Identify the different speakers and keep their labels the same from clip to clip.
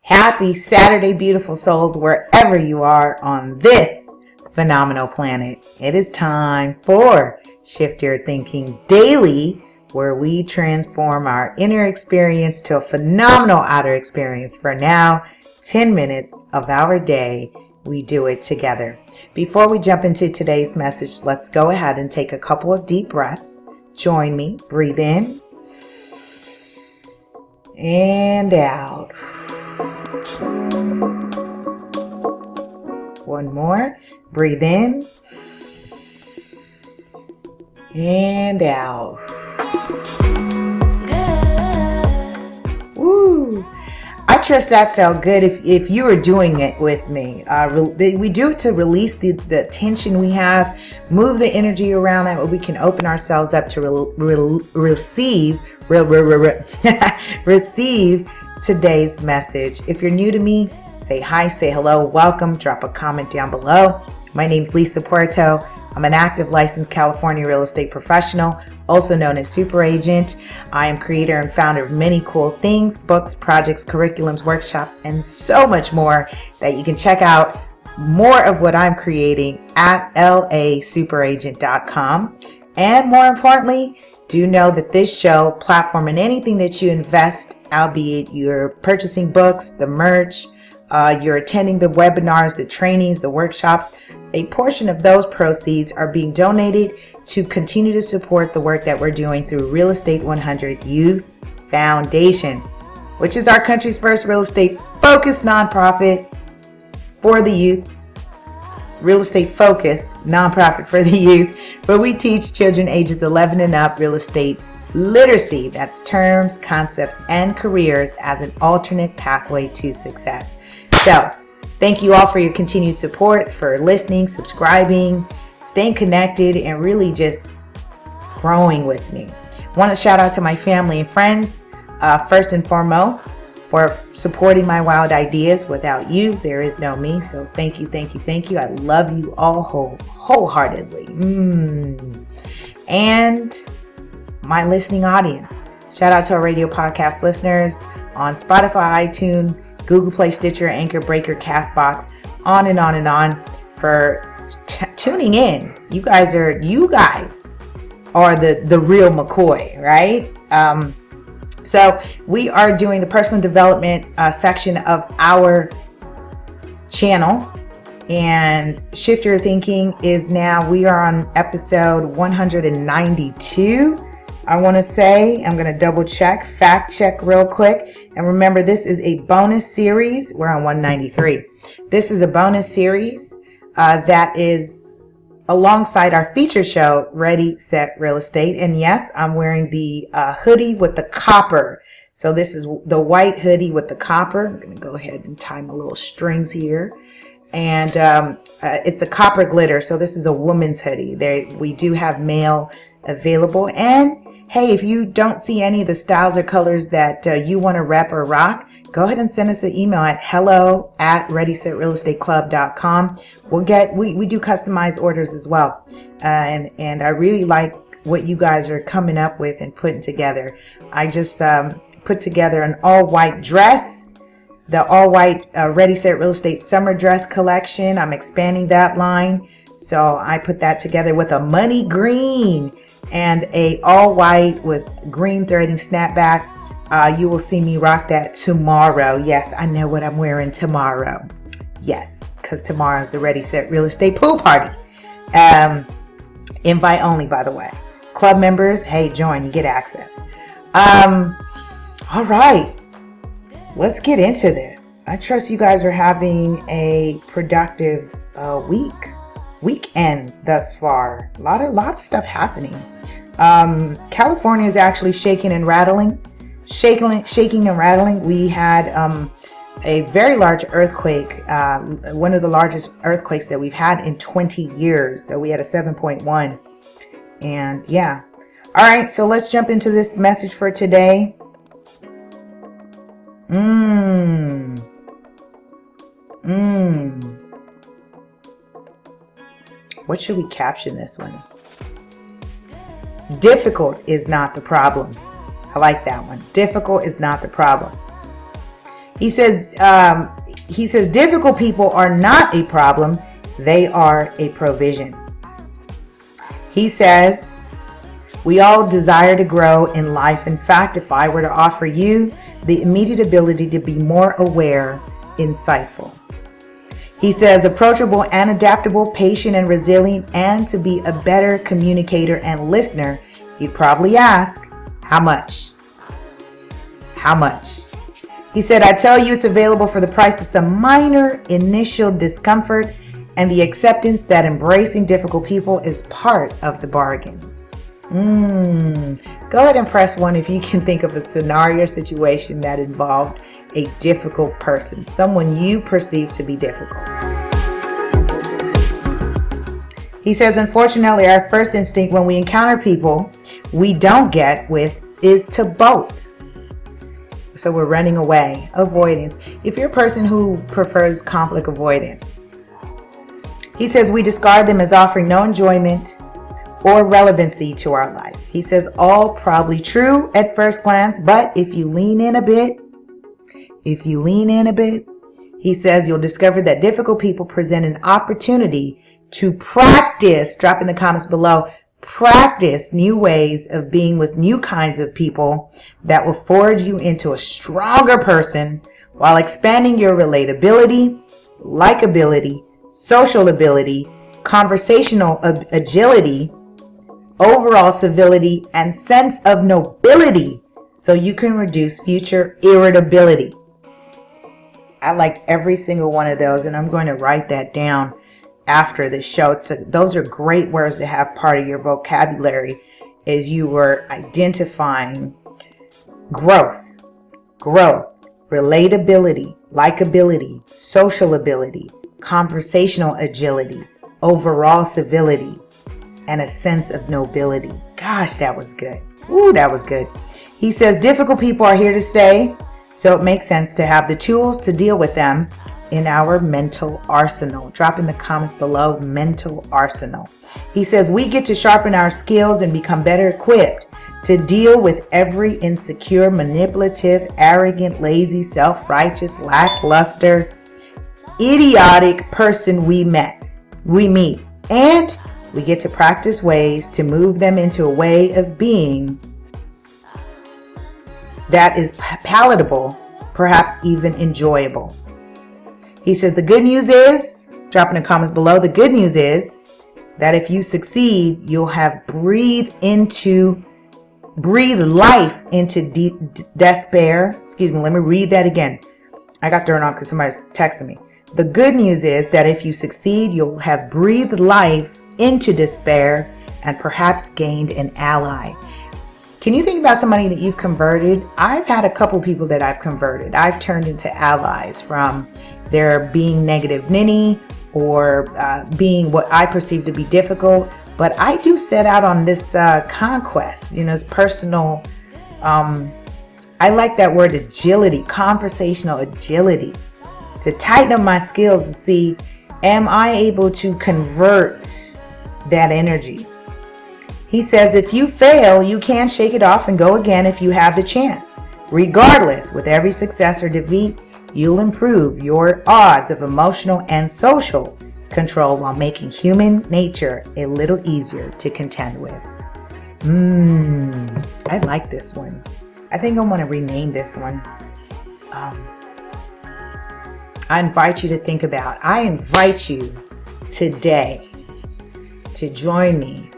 Speaker 1: Happy Saturday, beautiful souls, wherever you are on this phenomenal planet. It is time for Shift Your Thinking Daily, where we transform our inner experience to a phenomenal outer experience. For now, 10 minutes of our day, we do it together. Before we jump into today's message, let's go ahead and take a couple of deep breaths. Join me. Breathe in and out. One more. Breathe in and out. Woo! I trust that felt good if you were doing it with me. We do it to release the tension we have, move the energy around that way we can open ourselves up to receive today's message. If you're new to me, say hi, say hello, welcome, drop a comment down below. My name's Puerto. I'm an active licensed California real estate professional, also known as super agent. I am creator and founder of many cool things, books, projects, curriculums, workshops, and so much more that you can check out more of what I'm creating at lasuperagent.com. And more importantly, do know that this show, platform, and anything that you invest, albeit you're purchasing books, the merch, you're attending the webinars, the trainings, the workshops, a portion of those proceeds are being donated to continue to support the work that we're doing through Real Estate 100 Youth Foundation, which is our country's first real estate focused nonprofit for the youth. Real estate focused nonprofit for the youth, where we teach children ages 11 and up real estate literacy. That's terms, concepts, and careers as an alternate pathway to success. So, thank you all for your continued support, for listening, subscribing, staying connected, and really just growing with me. I want to shout out to my family and friends, first and foremost, for supporting my wild ideas. Without you, there is no me. So thank you, thank you, thank you. I love you all wholeheartedly. And my listening audience. Shout out to our radio podcast listeners on Spotify, iTunes, Google Play, Stitcher, Anchor, Breaker, Castbox, on and on and on, for tuning in. You guys are the real McCoy, right? So we are doing the personal development section of our channel, and Shift Your Thinking is now, we are on episode 192. I want to say, I'm going to double check, fact check real quick. And remember, this is a bonus series. We're on 193. This is a bonus series that is alongside our feature show, Ready, Set, Real Estate. And yes, I'm wearing the hoodie with the copper. So this is the white hoodie with the copper. I'm going to go ahead and tie my little strings here. And it's a copper glitter. So this is a woman's hoodie. We do have male available. And hey, if you don't see any of the styles or colors that you want to rep or rock, go ahead and send us an email at hello@readysetrealestateclub.com. We do customized orders as well. And I really like what you guys are coming up with and putting together. I just put together an all-white dress, the all-white Ready Set Real Estate summer dress collection. I'm expanding that line. So I put that together with a money green and a all white with green threading snapback. You will see me rock that tomorrow. Yes, I know what I'm wearing tomorrow. Yes, because tomorrow is the Ready Set Real Estate pool party. Invite only, by the way. Club members, hey, join, you get access. All right, let's get into this. I trust you guys are having a productive weekend thus far. A lot of stuff happening. California is actually shaking and rattling. We had a very large earthquake, one of the largest earthquakes that we've had in 20 years. So we had a 7.1. And yeah. All right, so let's jump into this message for today. What should we caption this one? Difficult is not the problem. I like that one. Difficult is not the problem. He says, difficult people are not a problem. They are a provision. He says, we all desire to grow in life. In fact, if I were to offer you the immediate ability to be more aware, insightful. He says, approachable and adaptable, patient and resilient, and to be a better communicator and listener, you'd probably ask, how much? How much? He said, I tell you it's available for the price of some minor initial discomfort and the acceptance that embracing difficult people is part of the bargain. Go ahead and press 1 if you can think of a scenario or situation that involved a difficult person, someone you perceive to be difficult. He says, unfortunately, our first instinct when we encounter people we don't get with is to bolt. So we're running away, avoidance. If you're a person who prefers conflict avoidance, he says we discard them as offering no enjoyment or relevancy to our life. He says all probably true at first glance, but if you lean in a bit, he says you'll discover that difficult people present an opportunity to practice, drop in the comments below, practice new ways of being with new kinds of people that will forge you into a stronger person while expanding your relatability, likability, social ability, conversational agility, overall civility, and sense of nobility so you can reduce future irritability. I like every single one of those, and I'm going to write that down after the show. Those are great words to have part of your vocabulary as you were identifying growth, relatability, likability, social ability, conversational agility, overall civility, and a sense of nobility. Gosh, that was good. Ooh, that was good. He says difficult people are here to stay, so it makes sense to have the tools to deal with them in our mental arsenal. Drop in the comments below, mental arsenal. He says we get to sharpen our skills and become better equipped to deal with every insecure, manipulative, arrogant, lazy, self-righteous, lackluster, idiotic person we meet, and we get to practice ways to move them into a way of being that is palatable, perhaps even enjoyable. He says the good news is, drop in the comments below, the good news is that if you succeed, you'll have breathed life into despair. Excuse me, let me read that again. I got thrown off because somebody's texting me. The good news is that if you succeed, you'll have breathed life into despair and perhaps gained an ally. Can you think about somebody that you've converted? I've had a couple people that I've converted. I've turned into allies from their being negative ninny or being what I perceive to be difficult. But I do set out on this conquest, this personal, I like that word agility, conversational agility, to tighten up my skills to see, am I able to convert that energy? He says if you fail, you can shake it off and go again if you have the chance. Regardless, with every success or defeat, you'll improve your odds of emotional and social control while making human nature a little easier to contend with. I like this one. I think I want to rename this one. I invite you to think about. I invite you today to join me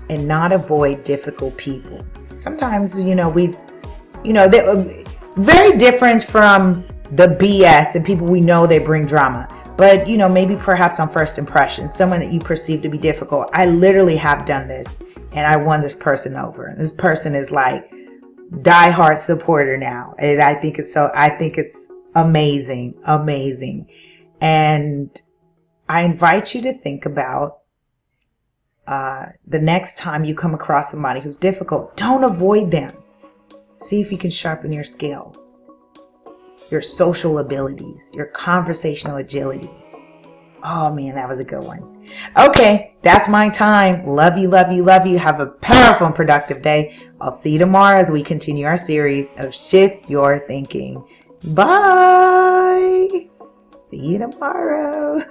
Speaker 1: and not avoid difficult people. Sometimes, they're very different from the BS and people we know they bring drama. But, maybe perhaps on first impression, someone that you perceive to be difficult. I literally have done this and I won this person over. This person is like diehard supporter now. And I think it's amazing. And I invite you to think about the next time you come across somebody who's difficult, don't avoid them. See if you can sharpen your skills, your social abilities, your conversational agility. Oh man, that was a good one. Okay, that's my time. Love you. Have a powerful and productive day. I'll see you tomorrow as we continue our series of Shift Your Thinking. Bye. See you tomorrow.